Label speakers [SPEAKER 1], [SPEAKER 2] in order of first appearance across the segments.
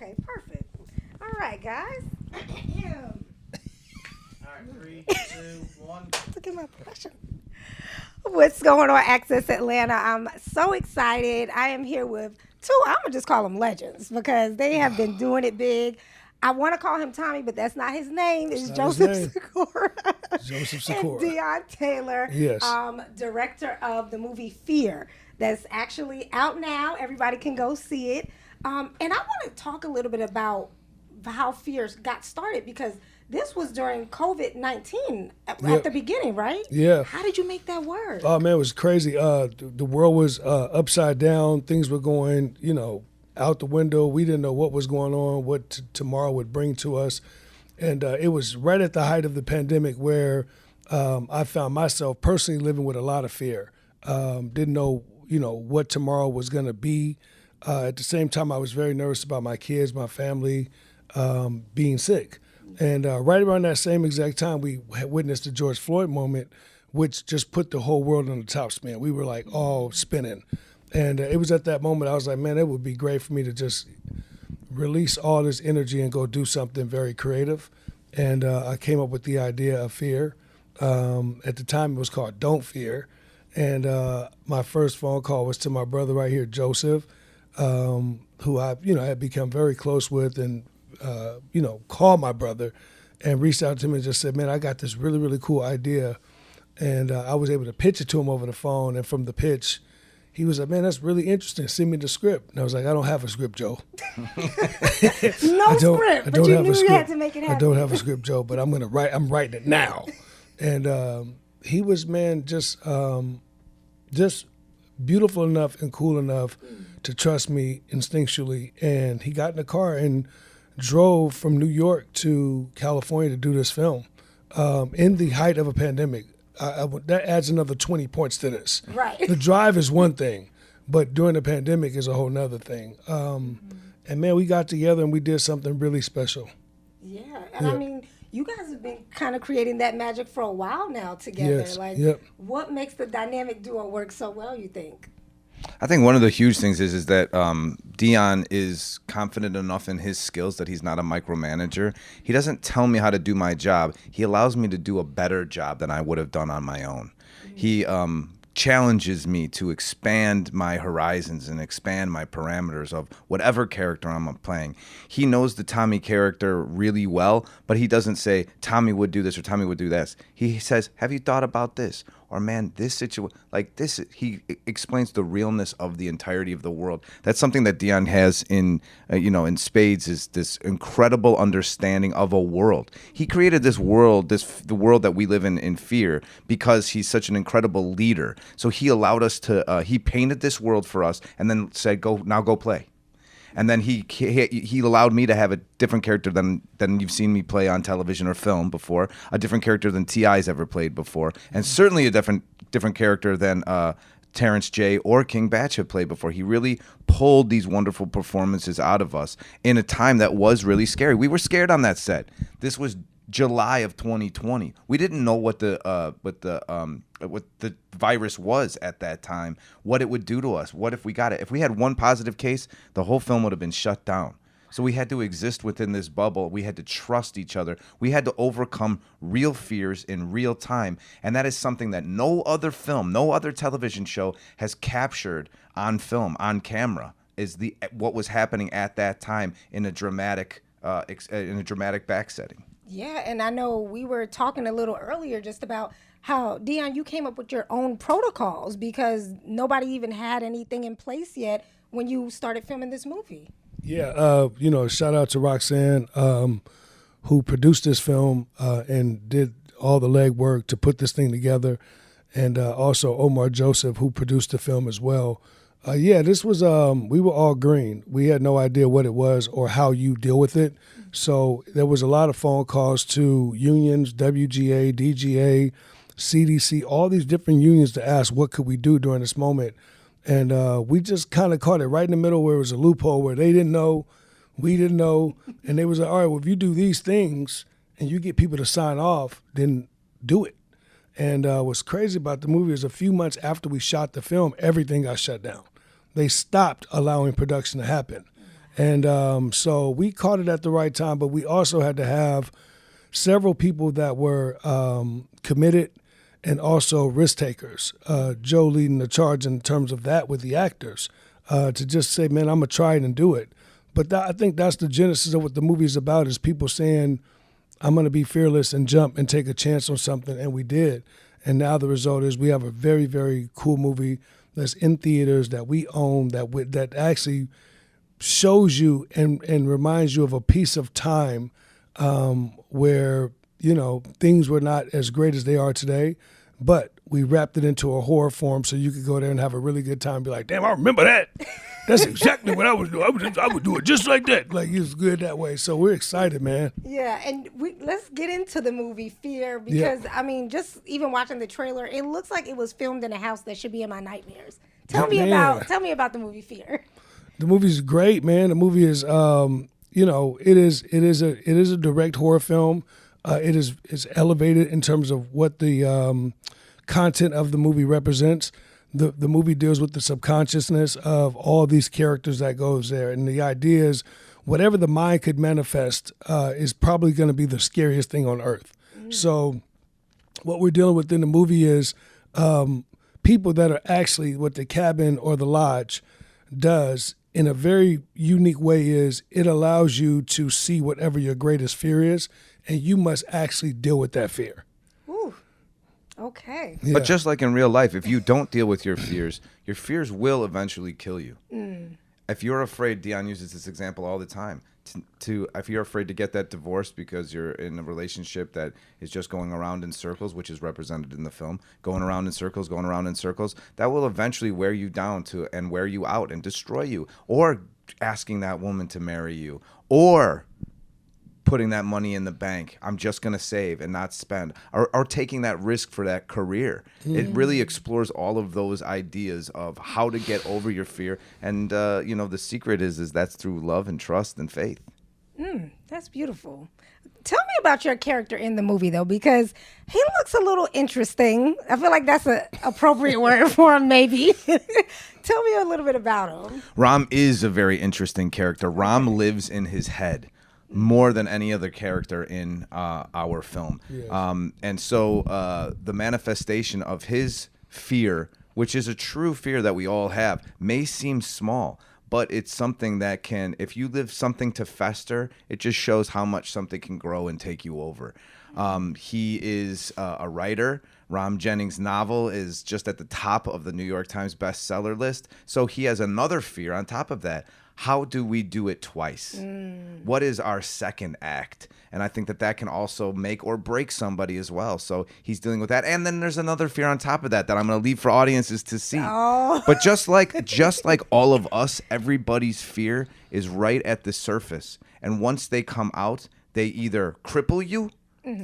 [SPEAKER 1] Okay, perfect. All right, guys.
[SPEAKER 2] All right, three, two, one.
[SPEAKER 1] Look at my pressure. What's going on, Access Atlanta? I'm so excited. I am here with two, I'm going to just call them legends because they have been doing it big. I want to call him Tommy, but that's not his name.
[SPEAKER 3] It's
[SPEAKER 1] It's
[SPEAKER 3] not his
[SPEAKER 1] Joseph
[SPEAKER 3] name.
[SPEAKER 1] Sikora
[SPEAKER 3] Joseph
[SPEAKER 1] and
[SPEAKER 3] Sikora.
[SPEAKER 1] Deon Taylor,
[SPEAKER 3] Yes.
[SPEAKER 1] director of the movie Fear, that's actually out now. Everybody can go see it. And I want to talk a little bit about how Fear got started because this was during COVID-19 at
[SPEAKER 3] Yep.
[SPEAKER 1] the beginning, right?
[SPEAKER 3] Yeah.
[SPEAKER 1] How did you make that work?
[SPEAKER 3] Oh man, it was crazy. The world was upside down. Things were going, out the window. We didn't know what was going on, what tomorrow would bring to us, and it was right at the height of the pandemic where I found myself personally living with a lot of fear. Didn't know, what tomorrow was going to be. At the same time, I was very nervous about my kids, my family being sick. And right around that same exact time, we had witnessed the George Floyd moment, which just put the whole world on the top spin. We were like all spinning. And it was at that moment I was like, man, it would be great for me to just release all this energy and go do something very creative. And I came up with the idea of Fear. At the time, it was called Don't Fear. And my first phone call was to my brother right here, Joseph, who I, had become very close with and called my brother and reached out to him and just said, man, I got this really, really cool idea. And I was able to pitch it to him over the phone. And from the pitch, he was like, man, that's really interesting. Send me the script. And I was like, I don't have a script, Joe.
[SPEAKER 1] No script, but you knew you had to make it happen.
[SPEAKER 3] I don't have a script, Joe, but I'm writing it now. And he was, man, just beautiful enough and cool enough to trust me instinctually. And he got in the car and drove from New York to California to do this film in the height of a pandemic. That adds another 20 points to this.
[SPEAKER 1] Right.
[SPEAKER 3] The drive is one thing, but during the pandemic is a whole nother thing. And man, we got together and we did something really special.
[SPEAKER 1] Yeah, and I mean, you guys have been kind of creating that magic for a while now together.
[SPEAKER 3] Yes.
[SPEAKER 1] What makes the dynamic duo work so well, you think?
[SPEAKER 4] I think one of the huge things is that Deon is confident enough in his skills that he's not a micromanager. He doesn't tell me how to do my job. He allows me to do a better job than I would have done on my own. Mm-hmm. He challenges me to expand my horizons and expand my parameters of whatever character I'm playing. He knows the Tommy character really well, but he doesn't say, Tommy would do this or Tommy would do this. He says, have you thought about this? Or man, this situation, like this, he explains the realness of the entirety of the world. That's something that Deon has in spades, is this incredible understanding of a world. He created this world, the world that we live in Fear, because he's such an incredible leader. So he allowed us to, he painted this world for us and then said, go play. And then he allowed me to have a different character than you've seen me play on television or film before, a different character than T.I.'s ever played before, and certainly a different character than Terrence J. or King Batch have played before. He really pulled these wonderful performances out of us in a time that was really scary. We were scared on that set. This was July of 2020. We didn't know what the virus was at that time, what it would do to us. What if we got it? If we had one positive case, the whole film would have been shut down. So we had to exist within this bubble. We had to trust each other. We had to overcome real fears in real time. And that is something that no other film, no other television show has captured on film, on camera, is what was happening at that time in a dramatic backsetting.
[SPEAKER 1] Yeah, and I know we were talking a little earlier just about how, Deon, you came up with your own protocols because nobody even had anything in place yet when you started filming this movie.
[SPEAKER 3] Yeah, shout out to Roxanne, who produced this film and did all the legwork to put this thing together, and also Omar Joseph, who produced the film as well. This was, we were all green. We had no idea what it was or how you deal with it. So there was a lot of phone calls to unions, WGA, DGA, CDC, all these different unions to ask what could we do during this moment. And we just kind of caught it right in the middle where it was a loophole where they didn't know, we didn't know. And they was like, all right, well, if you do these things and you get people to sign off, then do it. And what's crazy about the movie is a few months after we shot the film, everything got shut down. They stopped allowing production to happen. And so we caught it at the right time, but we also had to have several people that were committed and also risk takers. Joe leading the charge in terms of that with the actors, to just say, man, I'm going to try it and do it. But I think that's the genesis of what the movie is about, is people saying, I'm going to be fearless and jump and take a chance on something, and we did. And now the result is we have a very, very cool movie that's in theaters that we own, that actually shows you and reminds you of a piece of time where, you know, things were not as great as they are today, but we wrapped it into a horror form so you could go there and have a really good time and be like, damn, I remember that. That's exactly what I was doing. I would do it just like that. Like, it was good that way. So we're excited, man.
[SPEAKER 1] Yeah, and let's get into the movie Fear, because, I mean, just even watching the trailer, it looks like it was filmed in a house that should be in my nightmares. Tell me about the movie Fear.
[SPEAKER 3] The movie's great, man. The movie is, you know, it is a direct horror film. It's elevated in terms of what the content of the movie represents. The movie deals with the subconsciousness of all these characters that goes there, and the idea is whatever the mind could manifest is probably going to be the scariest thing on earth. So what we're dealing with in the movie is people that are actually, what the cabin or the lodge does in a very unique way is it allows you to see whatever your greatest fear is, and you must actually deal with that fear.
[SPEAKER 1] Ooh, okay.
[SPEAKER 3] Yeah.
[SPEAKER 4] But just like in real life, if you don't deal with your fears will eventually kill you. If you're afraid, Deon uses this example all the time, if you're afraid to get that divorce because you're in a relationship that is just going around in circles, which is represented in the film, going around in circles, that will eventually wear you down and wear you out and destroy you. Or asking that woman to marry you, or putting that money in the bank. I'm just going to save and not spend, or taking that risk for that career. It really explores all of those ideas of how to get over your fear. And, you know, the secret is that's through love and trust and faith.
[SPEAKER 1] That's beautiful. Tell me about your character in the movie, though, because he looks a little interesting. I feel like that's an appropriate word for him, maybe. Tell me a little bit about him.
[SPEAKER 4] Ram is a very interesting character. Ram lives in his head more than any other character in our film.
[SPEAKER 3] Yes.
[SPEAKER 4] And so the manifestation of his fear, which is a true fear that we all have, may seem small, but it's something that can, if you live something to fester, it just shows how much something can grow and take you over. He is a writer. Ram Jennings' novel is just at the top of the New York Times bestseller list. So he has another fear on top of that. How do we do it twice? What is our second act? And I think that can also make or break somebody as well. So he's dealing with that. And then there's another fear on top of that I'm going to leave for audiences to see.
[SPEAKER 1] Oh.
[SPEAKER 4] But just like all of us, everybody's fear is right at the surface. And once they come out, they either cripple you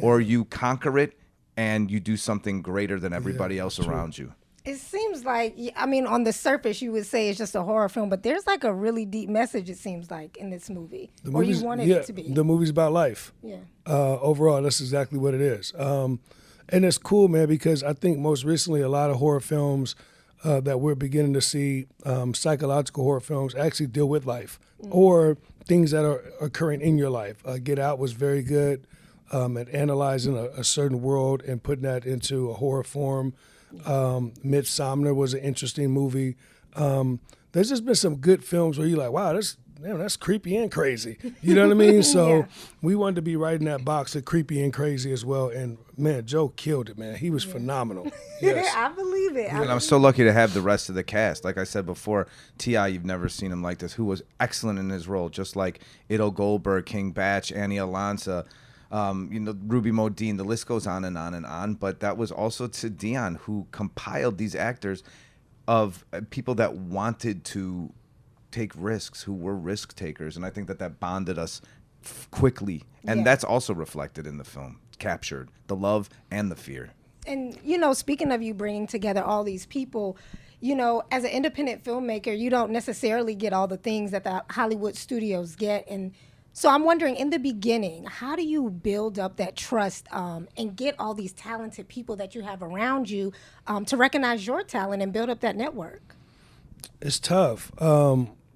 [SPEAKER 4] or you conquer it and you do something greater than everybody else around you.
[SPEAKER 1] It seems like, I mean, on the surface, you would say it's just a horror film, but there's like a really deep message, it seems like, in this movie. Or you wanted it to be.
[SPEAKER 3] The movie's about life.
[SPEAKER 1] Yeah.
[SPEAKER 3] Overall, that's exactly what it is. And it's cool, man, because I think most recently a lot of horror films that we're beginning to see, psychological horror films, actually deal with life or things that are occurring in your life. Get Out was very good at analyzing a certain world and putting that into a horror form. Midsommar was an interesting movie. There's just been some good films where you're like, wow, that's creepy and crazy. You know what I mean? So we wanted to be right in that box of creepy and crazy as well. And man, Joe killed it, man. He was phenomenal. Yes.
[SPEAKER 1] I believe it.
[SPEAKER 4] And I'm so lucky to have the rest of the cast. Like I said before, T.I., you've never seen him like this, who was excellent in his role, just like Idol Goldberg, King Batch, Annie Alonso, Ruby Modine, the list goes on and on and on. But that was also to Deon, who compiled these actors of people that wanted to take risks, who were risk takers. And I think that bonded us quickly. And that's also reflected in the film, captured the love and the fear.
[SPEAKER 1] And, speaking of you bringing together all these people, as an independent filmmaker, you don't necessarily get all the things that the Hollywood studios get. And so I'm wondering, in the beginning, how do you build up that trust and get all these talented people that you have around you to recognize your talent and build up that network?
[SPEAKER 3] It's tough.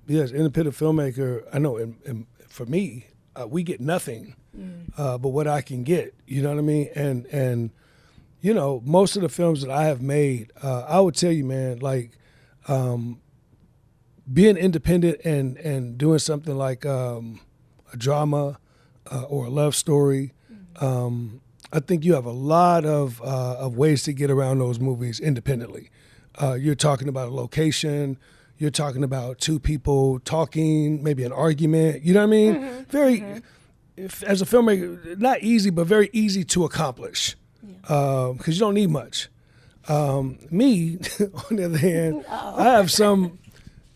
[SPEAKER 3] Yes, independent filmmaker. I know, and for me, we get nothing, but what I can get. You know what I mean? And you know, most of the films that I have made, I would tell you, man, like being independent and doing something like a drama or a love story. I think you have a lot of ways to get around those movies independently. You're talking about a location. You're talking about two people talking, maybe an argument. You know what I mean? As a filmmaker, not easy, but very easy to accomplish because you don't need much. Me, on the other hand, I have some,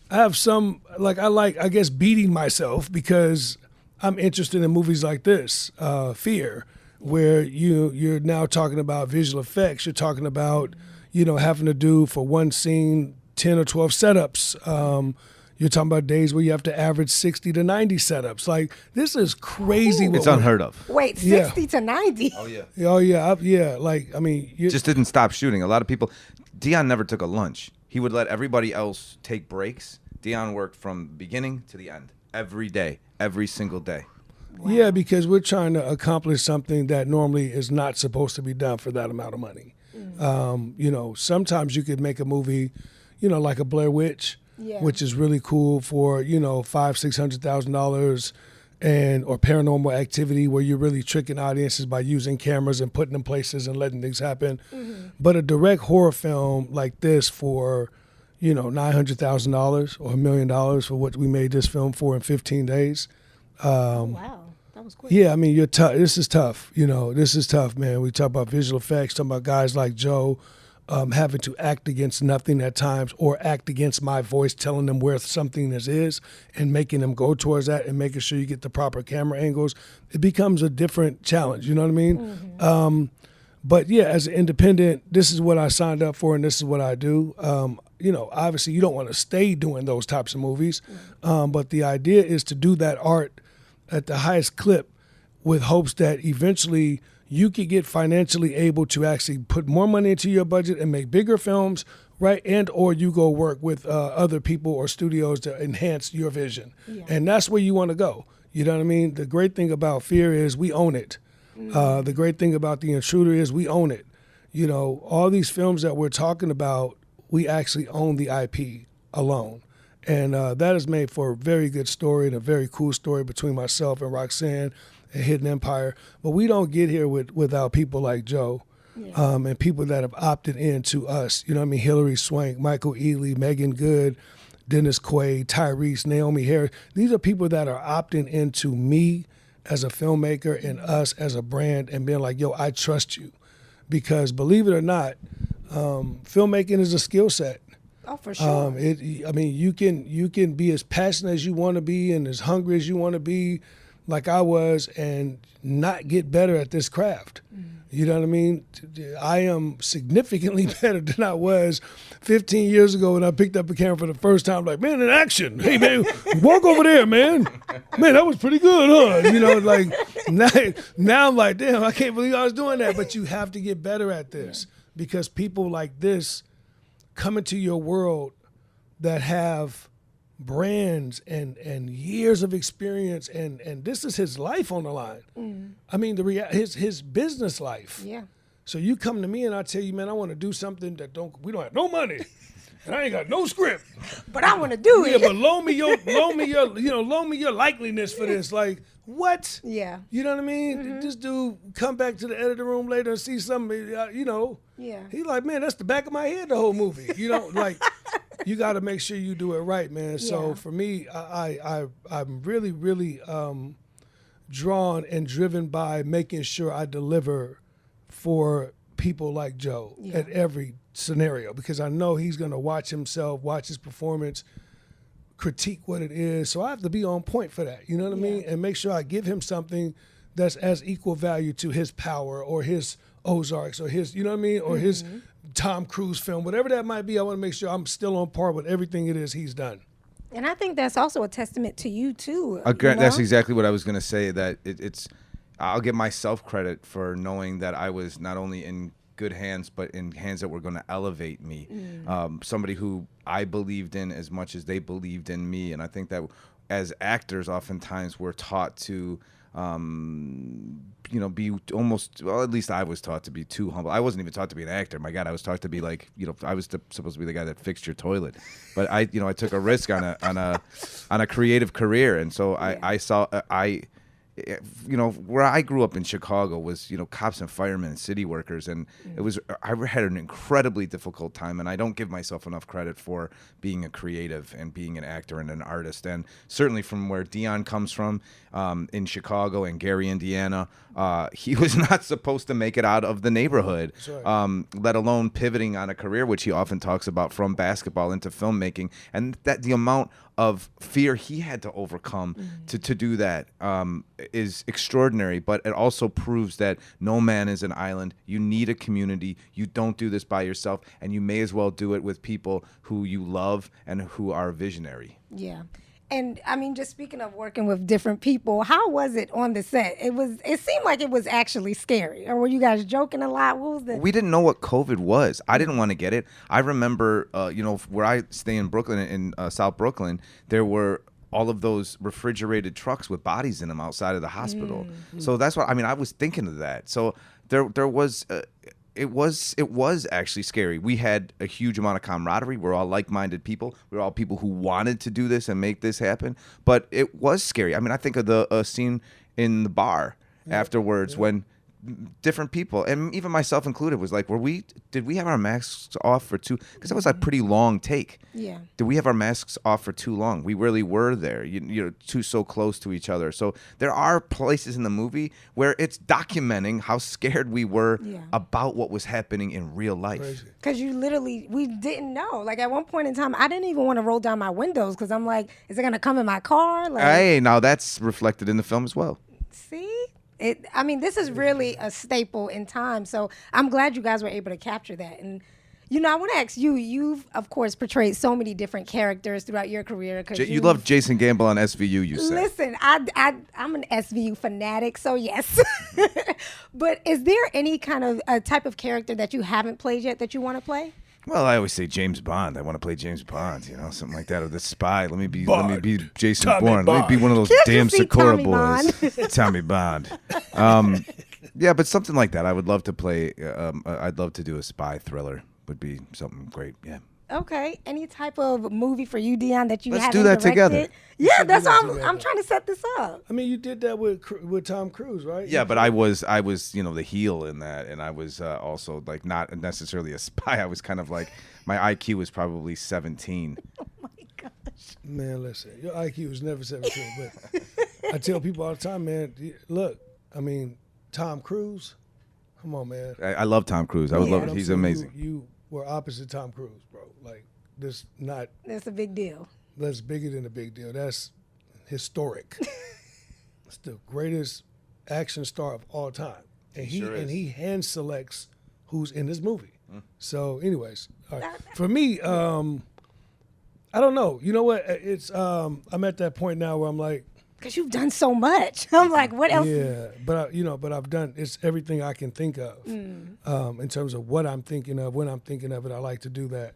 [SPEAKER 3] I guess, beating myself because I'm interested in movies like this, Fear, where you're now talking about visual effects. You're talking about, having to do for one scene 10 or 12 setups. You're talking about days where you have to average 60 to 90 setups. Like, this is crazy.
[SPEAKER 4] It's unheard of.
[SPEAKER 1] Wait, 60 to 90?
[SPEAKER 4] Oh, yeah.
[SPEAKER 3] Oh, yeah. Like, I mean.
[SPEAKER 4] Just didn't stop shooting. A lot of people. Deon never took a lunch. He would let everybody else take breaks. Deon worked from beginning to the end. Every day. Every single day.
[SPEAKER 3] Wow. Yeah, because we're trying to accomplish something that normally is not supposed to be done for that amount of money. Sometimes you could make a movie, like a Blair Witch, which is really cool for, $500,000-$600,000, or Paranormal Activity, where you're really tricking audiences by using cameras and putting them places and letting things happen. But a direct horror film like this for, $900,000 or $1 million for what we made this film for in 15 days.
[SPEAKER 1] Wow. That was quick.
[SPEAKER 3] Yeah, I mean, you're tough. This is tough. This is tough, man. We talk about visual effects, talking about guys like Joe having to act against nothing at times or act against my voice, telling them where something is and making them go towards that and making sure you get the proper camera angles. It becomes a different challenge, you know what I mean? But yeah, as an independent, this is what I signed up for and this is what I do. Obviously you don't want to stay doing those types of movies, but the idea is to do that art at the highest clip with hopes that eventually you could get financially able to actually put more money into your budget and make bigger films, right? And or you go work with other people or studios to enhance your vision. Yeah. And that's where you want to go. You know what I mean? The great thing about Fear is we own it. The great thing about The Intruder is we own it. All these films that we're talking about, we actually own the IP alone. And that has made for a very good story and a very cool story between myself and Roxanne and Hidden Empire. But we don't get here without people like Joe and people that have opted in to us. Hilary Swank, Michael Ealy, Megan Good, Dennis Quaid, Tyrese, Naomi Harris. These are people that are opting into me as a filmmaker and us as a brand and being like, yo, I trust you. Because believe it or not, filmmaking is a skill set.
[SPEAKER 1] Oh, for sure.
[SPEAKER 3] You can be as passionate as you want to be and as hungry as you want to be, like I was, and not get better at this craft. You know what I mean? I am significantly better than I was 15 years ago when I picked up a camera for the first time. Like, man, in action. Hey, man, walk over there, man. Man, that was pretty good, huh? Now I'm like, damn, I can't believe I was doing that. But you have to get better at this because people like this come into your world that have brands and years of experience and this is his life on the line. I mean, his business life. Yeah. So you come to me and I tell you, man, I want to do something we don't have no money. And I ain't got no script.
[SPEAKER 1] But I want to do it.
[SPEAKER 3] Yeah, but loan me your likeliness for this. Like, what? Yeah. You know what I mean? This dude come back to the editing room later and see something, Yeah. He like, man, that's the back of my head the whole movie. You got to make sure you do it right, man. Yeah. So for me, I'm really, really drawn and driven by making sure I deliver for people like Joe at every scenario because I know he's going to watch himself, watch his performance, critique what it is. So I have to be on point for that, you know what I mean? And make sure I give him something that's as equal value to his Power or his Ozarks or his, you know what I mean? Or his Tom Cruise film, whatever that might be. I want to make sure I'm still on par with everything it is he's done.
[SPEAKER 1] And I think that's also a testament to you too.
[SPEAKER 4] That's exactly what I was going to say, that it's I'll give myself credit for knowing that I was not only in good hands, but in hands that were going to elevate me. Somebody who I believed in as much as they believed in me. And I think that as actors, oftentimes we're taught to, be almost, well, at least I was taught to be too humble. I wasn't even taught to be an actor. My God, I was taught to be like, I was supposed to be the guy that fixed your toilet. But I took a risk on a creative career. And so I saw, where I grew up in Chicago was, cops and firemen and city workers. And I had an incredibly difficult time. And I don't give myself enough credit for being a creative and being an actor and an artist. And certainly from where Deon comes from in Chicago and Gary, Indiana, he was not supposed to make it out of the neighborhood, let alone pivoting on a career, which he often talks about, from basketball into filmmaking. And that the amount of fear he had to overcome to do that is extraordinary, but it also proves that no man is an island. You need a community. You don't do this by yourself, and you may as well do it with people who you love and who are visionary.
[SPEAKER 1] Yeah. And I mean, just speaking of working with different people, how was it on the set? It seemed like it was actually scary. Or were you guys joking a lot? What was the...
[SPEAKER 4] We didn't know what COVID was. I didn't want to get it. I remember, where I stay in Brooklyn, in South Brooklyn, there were all of those refrigerated trucks with bodies in them outside of the hospital. So that's what, I was thinking of that. So there was... It was actually scary. We had a huge amount of camaraderie. We're all like-minded people. We're all people who wanted to do this and make this happen. But it was scary. I think of the scene in the bar afterwards when different people, and even myself included, was like, did we have our masks off for too, because that was a pretty long take.
[SPEAKER 1] Yeah.
[SPEAKER 4] Did we have our masks off for too long? We really were there, so close to each other. So there are places in the movie where it's documenting how scared we were about what was happening in real life.
[SPEAKER 1] Because we didn't know. Like at one point in time, I didn't even want to roll down my windows because I'm like, is it going to come in my car? Like,
[SPEAKER 4] hey, now that's reflected in the film as well.
[SPEAKER 1] See? This is really a staple in time. So I'm glad you guys were able to capture that. And, I want to ask you, you've, of course, portrayed so many different characters throughout your career.
[SPEAKER 4] You love Jason Gamble on SVU, you say.
[SPEAKER 1] Listen, I'm an SVU fanatic, so yes. But is there any kind of type of character that you haven't played yet that you want to play?
[SPEAKER 4] Well, I always say James Bond. I want to play James Bond, something like that, or the spy. Let me be Jason Bourne. Let me be one of those damn Sikora boys. Tommy Bond. Yeah, but something like that. I would love to play. I'd love to do a spy thriller. Would be something great. Yeah.
[SPEAKER 1] Okay. Any type of movie for you, Deon, that you haven't
[SPEAKER 4] do that
[SPEAKER 1] directed?
[SPEAKER 4] Together.
[SPEAKER 1] Yeah, that's why I'm trying to set this up.
[SPEAKER 3] You did that with Tom Cruise, right?
[SPEAKER 4] Yeah, but I was the heel in that, and I was also like not necessarily a spy. I was kind of like, my IQ was probably 17.
[SPEAKER 1] Oh my gosh.
[SPEAKER 3] Man, listen, your IQ was never 17, but I tell people all the time, man, look, Tom Cruise, come on, man.
[SPEAKER 4] I love Tom Cruise. I would love it. He's amazing.
[SPEAKER 3] You were opposite Tom Cruise, bro. Like, this not...
[SPEAKER 1] That's a big deal.
[SPEAKER 3] That's bigger than a big deal. That's historic. It's the greatest action star of all time. And he hand selects who's in this movie. So, anyways, all right. For me, I don't know. You know what? It's I'm at that point now where I'm like,
[SPEAKER 1] because you've done so much. I'm like, what else?
[SPEAKER 3] Yeah, but I've done, it's everything I can think of in terms of what I'm thinking of, when I'm thinking of it. I like to do that.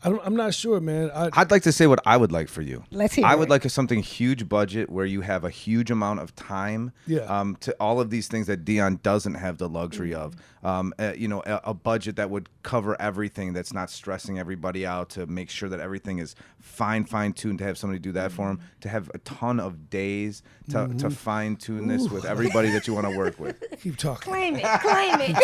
[SPEAKER 3] I'm not sure, man.
[SPEAKER 4] I'd like to say what I would like for you.
[SPEAKER 1] Let's hear
[SPEAKER 4] I
[SPEAKER 1] it.
[SPEAKER 4] would like something huge budget where you have a huge amount of time to all of these things that Deon doesn't have the luxury of. A budget that would cover everything, that's not stressing everybody out, to make sure that everything is fine-tuned, to have somebody do that for him, to have a ton of days to fine-tune this with everybody that you want to work with.
[SPEAKER 3] Keep talking.
[SPEAKER 1] Claim it.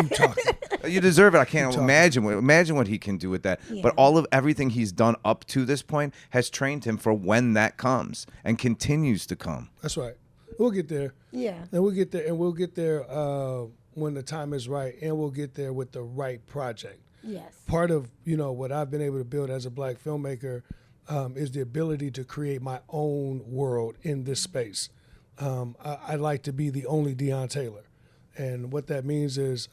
[SPEAKER 3] Keep talking.
[SPEAKER 4] You deserve it. I can't imagine what he can do with that.
[SPEAKER 1] Yeah.
[SPEAKER 4] But all of everything he's done up to this point has trained him for when that comes and continues to come.
[SPEAKER 3] That's right. We'll get there.
[SPEAKER 1] Yeah.
[SPEAKER 3] And we'll get there. And we'll get there when the time is right. And we'll get there with the right project.
[SPEAKER 1] Yes.
[SPEAKER 3] Part of, what I've been able to build as a black filmmaker is the ability to create my own world in this space. I like to be the only Deon Taylor. And what that means is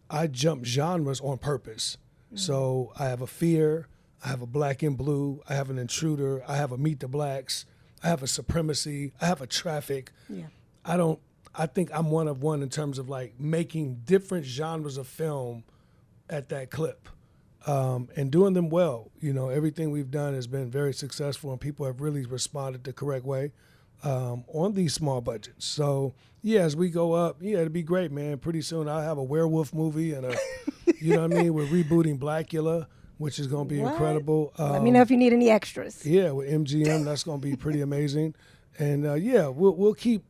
[SPEAKER 3] I jump genres on purpose. So I have a fear, I have a black and blue, I have an intruder, I have a meet the blacks, I have a supremacy, I have a traffic.
[SPEAKER 1] Yeah.
[SPEAKER 3] I don't I think I'm one of one in terms of like making different genres of film at that clip. And doing them well. You know, everything we've done has been very successful, and people have really responded the correct way on these small budgets. So, yeah, as we go up, yeah, it'll be great, man. Pretty soon I'll have a werewolf movie and you know what I mean? We're rebooting Blackula, which is going to be incredible.
[SPEAKER 1] Let me know if you need any extras.
[SPEAKER 3] Yeah, with MGM, that's going to be pretty amazing. And yeah, we'll keep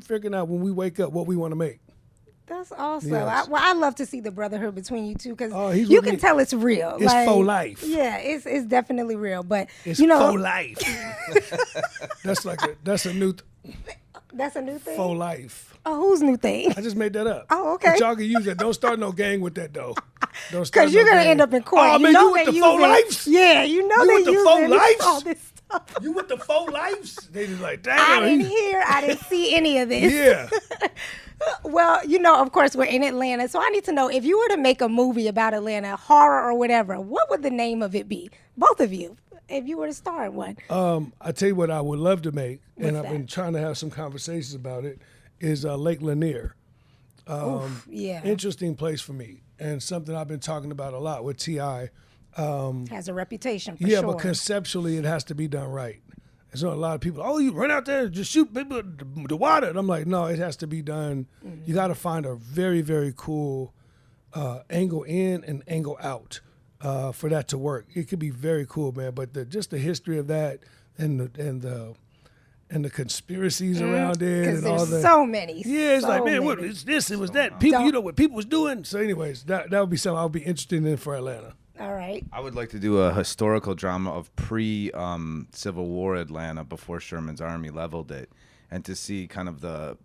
[SPEAKER 3] figuring out when we wake up what we want to make.
[SPEAKER 1] That's awesome.
[SPEAKER 3] Yes.
[SPEAKER 1] I love to see the brotherhood between you two because
[SPEAKER 3] he's
[SPEAKER 1] you
[SPEAKER 3] with
[SPEAKER 1] can
[SPEAKER 3] me.
[SPEAKER 1] tell it's real.
[SPEAKER 3] It's faux life.
[SPEAKER 1] Yeah, it's definitely real. But
[SPEAKER 3] It's
[SPEAKER 1] you know,
[SPEAKER 3] faux life. That's a new
[SPEAKER 1] that's a new thing.
[SPEAKER 3] faux life.
[SPEAKER 1] Oh, whose new thing?
[SPEAKER 3] I just made that up.
[SPEAKER 1] Oh, okay.
[SPEAKER 3] But y'all can use that. Don't start no gang with that though. Don't start
[SPEAKER 1] Because you're
[SPEAKER 3] no
[SPEAKER 1] gonna
[SPEAKER 3] gang.
[SPEAKER 1] end up in court.
[SPEAKER 3] Oh man, you with the faux lives?
[SPEAKER 1] Yeah, you know
[SPEAKER 3] You
[SPEAKER 1] they
[SPEAKER 3] with the
[SPEAKER 1] use
[SPEAKER 3] faux lives?
[SPEAKER 1] all this stuff.
[SPEAKER 3] You with the faux lives? They just like,
[SPEAKER 1] I
[SPEAKER 3] damn.
[SPEAKER 1] didn't hear. I didn't see any of this.
[SPEAKER 3] Yeah.
[SPEAKER 1] Well, you know, of course, we're in Atlanta, so I need to know if you were to make a movie about Atlanta, horror or whatever, what would the name of it be? Both of you, if you were to star in one.
[SPEAKER 3] I tell you what I would love to make, and I've
[SPEAKER 1] that?
[SPEAKER 3] been trying to have some conversations about it, is Lake Lanier.
[SPEAKER 1] Yeah,
[SPEAKER 3] Interesting place for me, and something I've been talking about a lot with T.I.
[SPEAKER 1] has a reputation for
[SPEAKER 3] Yeah,
[SPEAKER 1] sure.
[SPEAKER 3] but conceptually it has to be done right. And so a lot of people, oh, you run out there and just shoot people with the water. And I'm like, no, it has to be done.
[SPEAKER 1] Mm-hmm.
[SPEAKER 3] You got to find a very, very cool angle in and angle out for that to work. It could be very cool, man. But just the history of that and the conspiracies around it
[SPEAKER 1] Because
[SPEAKER 3] and all
[SPEAKER 1] there's
[SPEAKER 3] that.
[SPEAKER 1] so many.
[SPEAKER 3] Yeah, it's
[SPEAKER 1] so
[SPEAKER 3] like, man, what
[SPEAKER 1] many.
[SPEAKER 3] is this? It was that. People,
[SPEAKER 1] Don't-
[SPEAKER 3] you know what people was doing. So, anyways, that would be something I would be interested in for Atlanta.
[SPEAKER 1] All right.
[SPEAKER 4] I would like to do a historical drama of pre-Civil War Atlanta before Sherman's army leveled it, and to see kind of the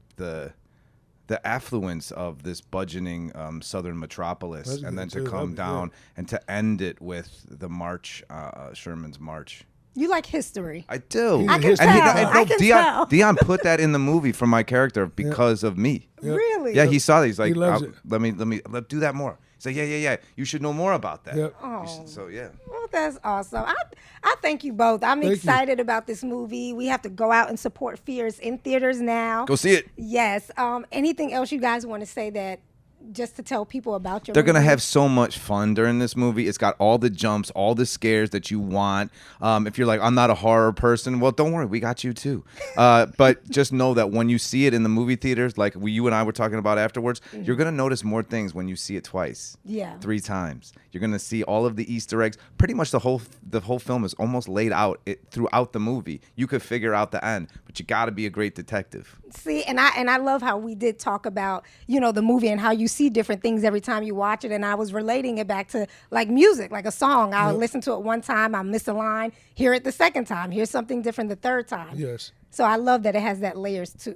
[SPEAKER 4] affluence of this budgeting southern metropolis,
[SPEAKER 3] That's
[SPEAKER 4] and then
[SPEAKER 3] good,
[SPEAKER 4] to
[SPEAKER 3] too.
[SPEAKER 4] come
[SPEAKER 3] That'd be
[SPEAKER 4] down and to end it with the march, Sherman's march.
[SPEAKER 1] You like history.
[SPEAKER 4] I do.
[SPEAKER 3] I can
[SPEAKER 4] And
[SPEAKER 1] tell. I can tell.
[SPEAKER 4] Dion put that in the movie for my character because of me.
[SPEAKER 1] Really?
[SPEAKER 4] Yeah, he saw that. He's like,
[SPEAKER 3] loves it.
[SPEAKER 4] let me do that more. He's like, yeah. You should know more about that.
[SPEAKER 3] Yep.
[SPEAKER 4] You should- so yeah.
[SPEAKER 1] Well, that's awesome. I thank you both. I'm
[SPEAKER 3] Thank you.
[SPEAKER 1] excited about this movie. We have to go out and support Fears in theaters now.
[SPEAKER 4] Go see it.
[SPEAKER 1] Yes. Anything else you guys want to say that just to tell people about your
[SPEAKER 4] They're going to
[SPEAKER 1] movie?
[SPEAKER 4] have so much fun during this movie. It's got all the jumps, all the scares that you want. If you're like, I'm not a horror person, well, don't worry. We got you too. But just know that when you see it in the movie theaters, like you and I were talking about afterwards, you're going to notice more things when you see it twice.
[SPEAKER 1] Yeah.
[SPEAKER 4] 3 times. You're going to see all of the Easter eggs. Pretty much the whole film is almost laid out throughout the movie. You could figure out the end, but you got to be a great detective.
[SPEAKER 1] See, and I love how we did talk about, you know, the movie and how you see different things every time you watch it. And I was relating it back to like music, like a song. I'll listen to it one time, I'll miss a line, hear it the second time, hear something different the third time.
[SPEAKER 3] Yes.
[SPEAKER 1] So I love that it has that layers to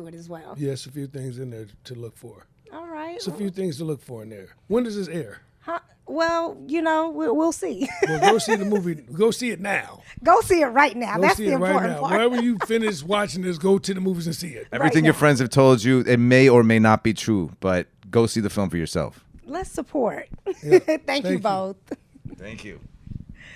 [SPEAKER 1] it as well.
[SPEAKER 3] Yes, a few things in there to look for.
[SPEAKER 1] All right.
[SPEAKER 3] It's a few things to look for in there. When does this air?
[SPEAKER 1] Huh? Well, you know, we'll see.
[SPEAKER 3] Well, go see the movie. Go see it now.
[SPEAKER 1] Go see it right now.
[SPEAKER 3] Go
[SPEAKER 1] That's
[SPEAKER 3] see
[SPEAKER 1] the
[SPEAKER 3] it right
[SPEAKER 1] important
[SPEAKER 3] now.
[SPEAKER 1] part.
[SPEAKER 3] Wherever you finish watching this, go to the movies and see it.
[SPEAKER 4] Everything your
[SPEAKER 1] now.
[SPEAKER 4] friends have told you, it may or may not be true, but go see the film for yourself.
[SPEAKER 1] Let's support.
[SPEAKER 3] Yeah.
[SPEAKER 1] Thank you
[SPEAKER 3] you.
[SPEAKER 1] both.
[SPEAKER 4] Thank you.